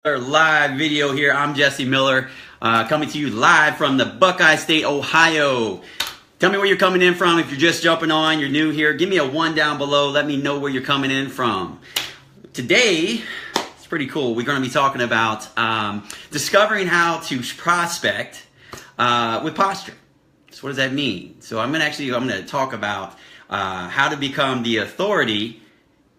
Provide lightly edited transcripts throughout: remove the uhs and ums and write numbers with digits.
Live video here. I'm Jesse Miller, coming to you live from the Buckeye State, Ohio. Tell me where you're coming in from. If you're just jumping on, you're new here, give me a 1 down below. Let me know where you're coming in from. Today, it's pretty cool. We're going to be talking about discovering how to prospect with posture. So what does that mean? So I'm going to talk about how to become the authority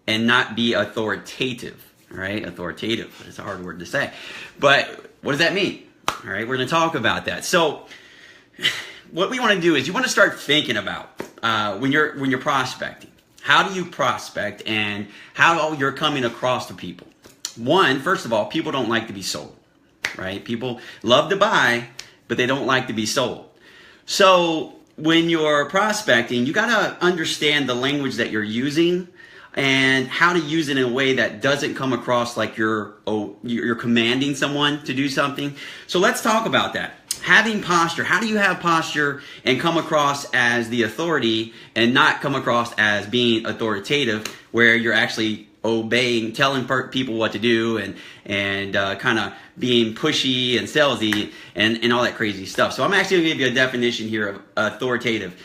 and not be authoritative. All right, authoritative. It's a hard word to say. But what does that mean? All right, we're going to talk about that. So what we want to do is you want to start thinking about when you're prospecting. How do you prospect and how you're coming across to people? First of all, people don't like to be sold, right? People love to buy, but they don't like to be sold. So when you're prospecting, you got to understand the language that you're using and how to use it in a way that doesn't come across like you're commanding someone to do something. So let's talk about that. Having posture. How do you have posture and come across as the authority and not come across as being authoritative, where you're actually obeying, telling people what to do and kind of being pushy and salesy and all that crazy stuff. So I'm actually going to give you a definition here of authoritative.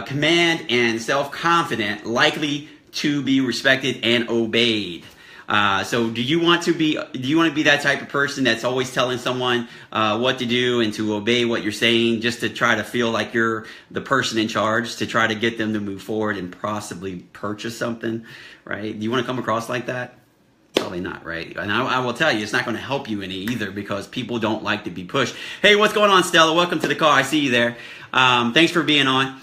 Command and self-confident, likely to be respected and obeyed. So do you want to be that type of person that's always telling someone what to do and to obey what you're saying, just to try to feel like you're the person in charge, to try to get them to move forward and possibly purchase something, right? Do you want to come across like that? Probably not, right? And I will tell you, it's not going to help you any either, because people don't like to be pushed. Hey, what's going on, Stella? Welcome to the call. I see you there. Thanks for being on.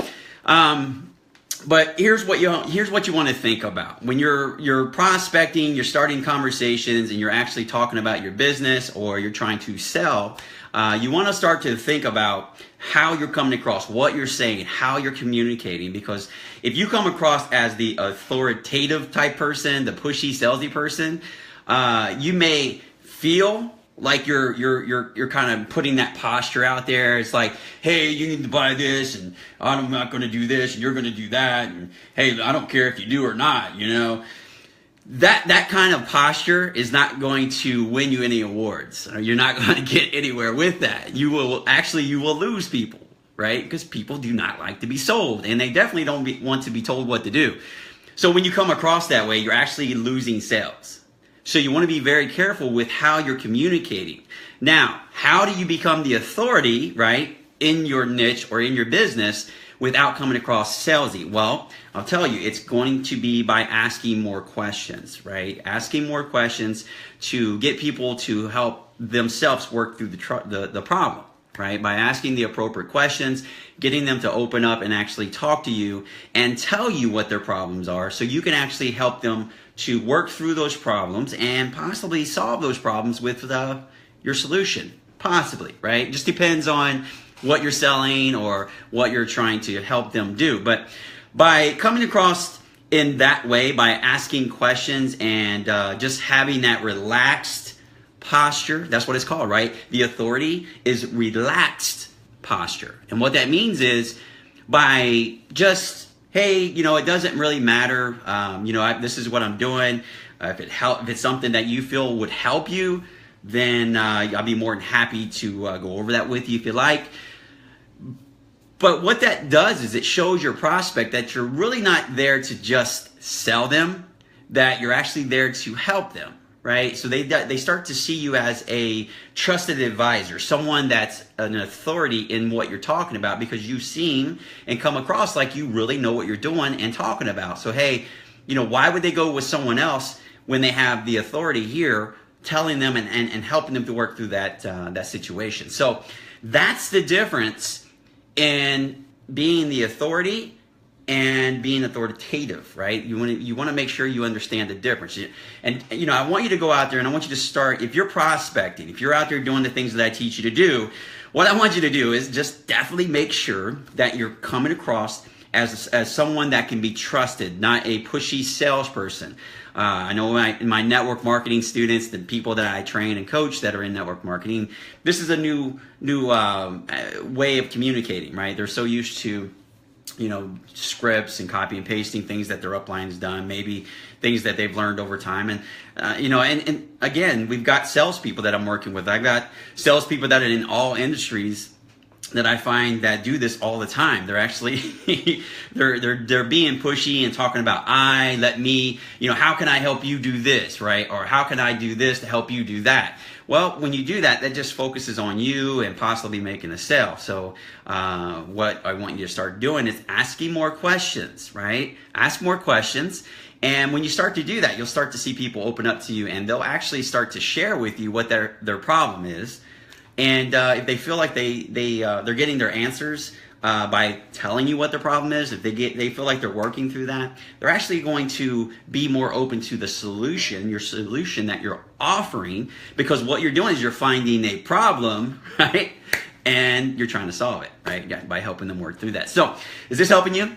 But here's what you want to think about when you're prospecting, you're starting conversations, and you're actually talking about your business or you're trying to sell. You want to start to think about how you're coming across, what you're saying, how you're communicating. Because if you come across as the authoritative type person, the pushy, salesy person, you may feel like you're kind of putting that posture out there. It's like, hey, you need to buy this, and I'm not going to do this, and you're going to do that, and hey, I don't care if you do or not. You know, that kind of posture is not going to win you any awards. You're not going to get anywhere with that. You will lose people, right? Because people do not like to be sold, and they definitely don't want to be told what to do. So when you come across that way, you're actually losing sales. So you want to be very careful with how you're communicating. Now, how do you become the authority, right, in your niche or in your business without coming across salesy? Well, I'll tell you, it's going to be by asking more questions, right? Asking more questions to get people to help themselves work through the problem, right? By asking the appropriate questions, getting them to open up and actually talk to you and tell you what their problems are, so you can actually help them to work through those problems and possibly solve those problems with your solution. Possibly, right? Just depends on what you're selling or what you're trying to help them do. But by coming across in that way, by asking questions and just having that relaxed posture, that's what it's called, right? The authority is relaxed posture. And what that means is by just, hey, it doesn't really matter. This is what I'm doing. If it's something that you feel would help you, then I'll be more than happy to go over that with you if you like. But what that does is it shows your prospect that you're really not there to just sell them, that you're actually there to help them, right? So they start to see you as a trusted advisor, someone that's an authority in what you're talking about, because you seem and come across like you really know what you're doing and talking about. So hey, why would they go with someone else when they have the authority here telling them and helping them to work through that situation? So that's the difference in being the authority and being authoritative, right? You want to make sure you understand the difference. And I want you to go out there and I want you to start, if you're prospecting, if you're out there doing the things that I teach you to do, what I want you to do is just definitely make sure that you're coming across as someone that can be trusted, not a pushy salesperson. I know my network marketing students, the people that I train and coach that are in network marketing, this is a new way of communicating, right? They're so used to scripts and copy and pasting things that their upline's done, maybe things that they've learned over time. And, and again, we've got salespeople that I'm working with. I've got salespeople that are in all industries that I find that do this all the time. They're actually, they're being pushy and talking about let me, how can I help you do this, right? Or how can I do this to help you do that? Well, when you do that, that just focuses on you and possibly making a sale. So what I want you to start doing is asking more questions, right? Ask more questions. And when you start to do that, you'll start to see people open up to you, and they'll actually start to share with you what their problem is. And if they feel like they're getting their answers by telling you what their problem is, if they feel like they're working through that, they're actually going to be more open to the solution, your solution that you're offering, because what you're doing is you're finding a problem, right? And you're trying to solve it, right? By helping them work through that. So, is this helping you?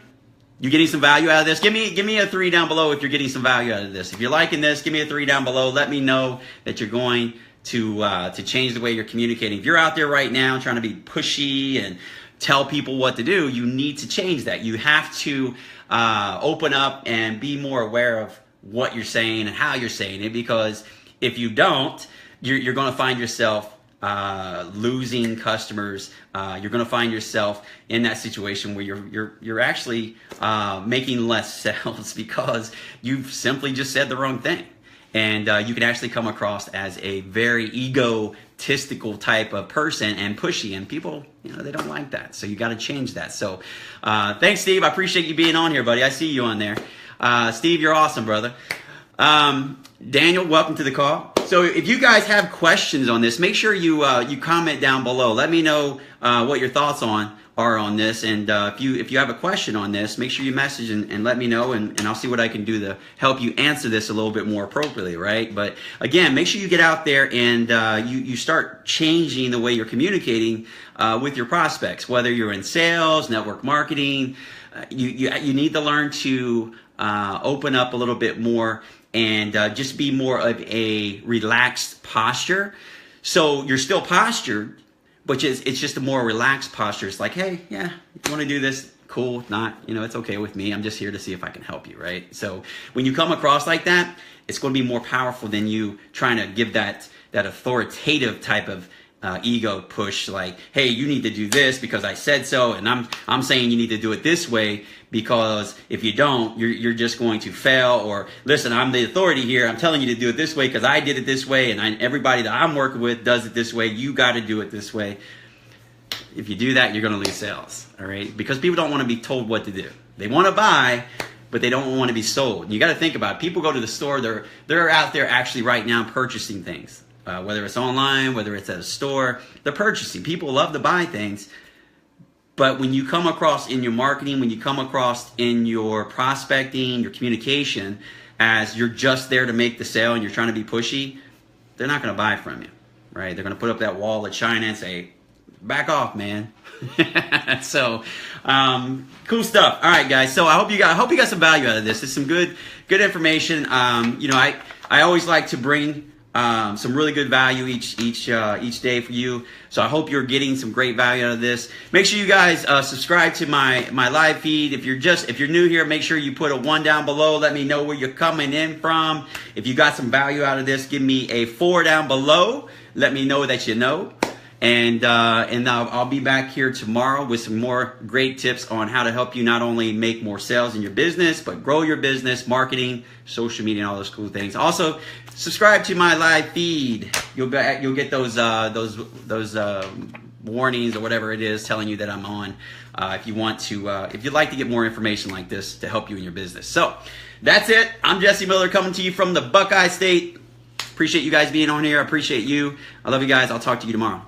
You getting some value out of this? Give me a 3 down below if you're getting some value out of this. If you're liking this, give me a 3 down below. Let me know that you're going to change the way you're communicating. If you're out there right now trying to be pushy and tell people what to do, you need to change that. You have to open up and be more aware of what you're saying and how you're saying it, because if you don't, you're going to find yourself losing customers. You're going to find yourself in that situation where you're actually making less sales because you've simply just said the wrong thing. And you can actually come across as a very egotistical type of person and pushy, and people, they don't like that. So you got to change that. So thanks, Steve. I appreciate you being on here, buddy. I see you on there. Steve, you're awesome, brother. Daniel, welcome to the call. So if you guys have questions on this, make sure you comment down below. Let me know what your thoughts are on this, and if you have a question on this, make sure you message and let me know, and I'll see what I can do to help you answer this a little bit more appropriately, right? But again, make sure you get out there and you start changing the way you're communicating with your prospects, whether you're in sales, network marketing. You need to learn to open up a little bit more and just be more of a relaxed posture. So you're still postured, but it's just a more relaxed posture. It's like, hey, yeah, if you want to do this, cool. If not, it's okay with me. I'm just here to see if I can help you, right? So when you come across like that, it's going to be more powerful than you trying to give that authoritative type of ego push, like, hey, you need to do this because I said so, and I'm saying you need to do it this way, because if you don't, you're just going to fail. Or listen, I'm the authority here. I'm telling you to do it this way because I did it this way, and everybody that I'm working with does it this way. You got to do it this way. If you do that, you're going to lose sales, all right? Because people don't want to be told what to do. They want to buy, but they don't want to be sold. And you got to think about it. People go to the store. They're out there actually right now purchasing things. Whether it's online, whether it's at a store, they're purchasing. People love to buy things. But when you come across in your marketing, when you come across in your prospecting, your communication, as you're just there to make the sale and you're trying to be pushy, they're not going to buy from you, right? They're going to put up that wall of China and say, back off, man. So, cool stuff. All right, guys. So I hope you got some value out of this. It's some good information. I always like to bring some really good value each day for you. So I hope you're getting some great value out of this. Make sure you guys subscribe to my live feed. If you're new here, make sure you put a 1 down below. Let me know where you're coming in from. If you got some value out of this, give me a 4 down below. Let me know that you know. And I'll be back here tomorrow with some more great tips on how to help you not only make more sales in your business, but grow your business, marketing, social media, and all those cool things. Also, subscribe to my live feed. You'll get those warnings or whatever it is telling you that I'm on. If you'd like to get more information like this to help you in your business. So that's it. I'm Jesse Miller coming to you from the Buckeye State. Appreciate you guys being on here. I appreciate you. I love you guys. I'll talk to you tomorrow.